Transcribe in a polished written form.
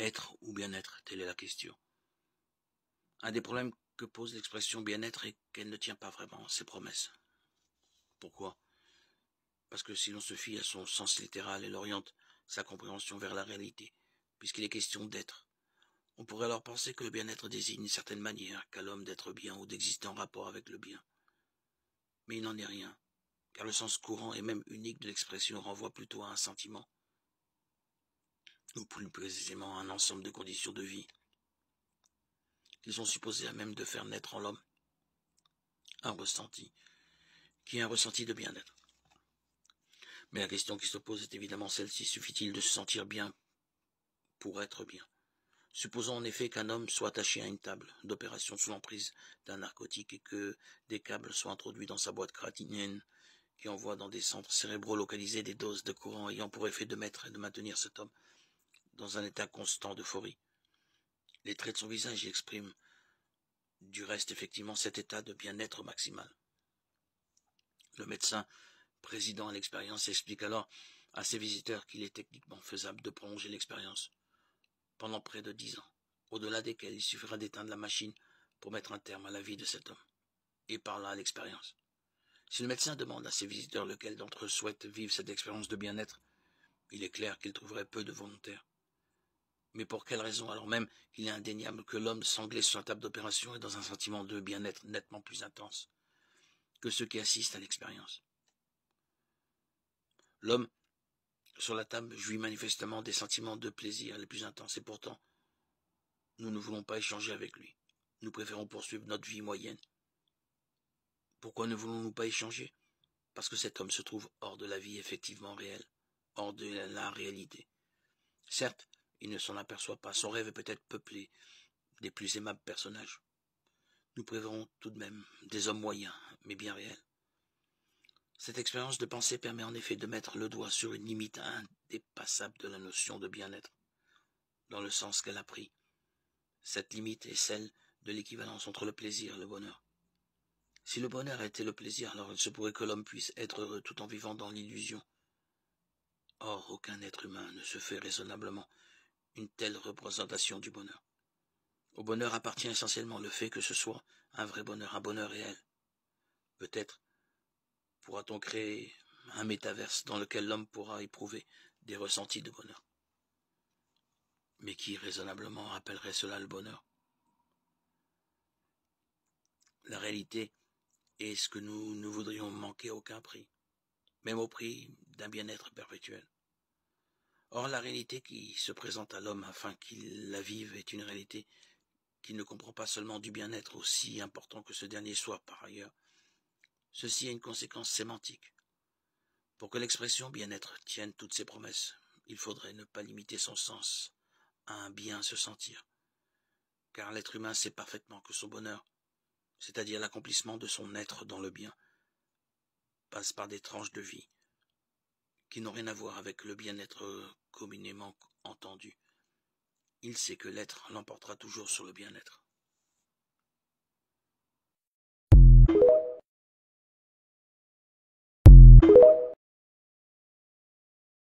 Être ou bien-être, telle est la question. Un des problèmes que pose l'expression bien-être est qu'elle ne tient pas vraiment ses promesses. Pourquoi? Parce que si l'on se fie à son sens littéral, elle oriente sa compréhension vers la réalité, puisqu'il est question d'être. On pourrait alors penser que le bien-être désigne une certaine manière qu'a l'homme d'être bien ou d'exister en rapport avec le bien. Mais il n'en est rien, car le sens courant et même unique de l'expression renvoie plutôt à un sentiment, ou plus précisément à un ensemble de conditions de vie, qui sont supposées à même de faire naître en l'homme un ressenti, qui est un ressenti de bien-être. Mais la question qui se pose est évidemment celle-ci, suffit-il de se sentir bien pour être bien? Supposons en effet qu'un homme soit attaché à une table d'opération sous l'emprise d'un narcotique et que des câbles soient introduits dans sa boîte créatinienne qui envoie dans des centres cérébraux localisés des doses de courant ayant pour effet de mettre et de maintenir cet homme dans un état constant d'euphorie. Les traits de son visage expriment du reste effectivement cet état de bien-être maximal. Le médecin président à l'expérience explique alors à ses visiteurs qu'il est techniquement faisable de prolonger l'expérience pendant près de 10 ans, au-delà desquels il suffira d'éteindre la machine pour mettre un terme à la vie de cet homme, et par là à l'expérience. Si le médecin demande à ses visiteurs lequel d'entre eux souhaite vivre cette expérience de bien-être, il est clair qu'il trouverait peu de volontaires. Mais pour quelle raison, alors même qu'il est indéniable que l'homme sanglé sur la table d'opération est dans un sentiment de bien-être nettement plus intense que ceux qui assistent à l'expérience? L'homme sur la table jouit manifestement des sentiments de plaisir les plus intenses, et pourtant, nous ne voulons pas échanger avec lui. Nous préférons poursuivre notre vie moyenne. Pourquoi ne voulons-nous pas échanger? Parce que cet homme se trouve hors de la vie effectivement réelle, hors de la réalité. Certes, il ne s'en aperçoit pas, son rêve est peut-être peuplé des plus aimables personnages. Nous préférons tout de même des hommes moyens, mais bien réels. Cette expérience de pensée permet en effet de mettre le doigt sur une limite indépassable de la notion de bien-être, dans le sens qu'elle a pris. Cette limite est celle de l'équivalence entre le plaisir et le bonheur. Si le bonheur était le plaisir, alors il se pourrait que l'homme puisse être heureux tout en vivant dans l'illusion. Or, aucun être humain ne se fait raisonnablement une telle représentation du bonheur. Au bonheur appartient essentiellement le fait que ce soit un vrai bonheur, un bonheur réel. Peut-être pourra-t-on créer un métaverse dans lequel l'homme pourra éprouver des ressentis de bonheur. Mais qui raisonnablement appellerait cela le bonheur? La réalité est ce que nous ne voudrions manquer à aucun prix, même au prix d'un bien-être perpétuel. Or, la réalité qui se présente à l'homme afin qu'il la vive est une réalité qui ne comprend pas seulement du bien-être aussi important que ce dernier soit par ailleurs. Ceci a une conséquence sémantique. Pour que l'expression bien-être tienne toutes ses promesses, il faudrait ne pas limiter son sens à un bien se sentir. Car l'être humain sait parfaitement que son bonheur, c'est-à-dire l'accomplissement de son être dans le bien, passe par des tranches de vie qui n'ont rien à voir avec le bien-être communément entendu. Il sait que l'être l'emportera toujours sur le bien-être.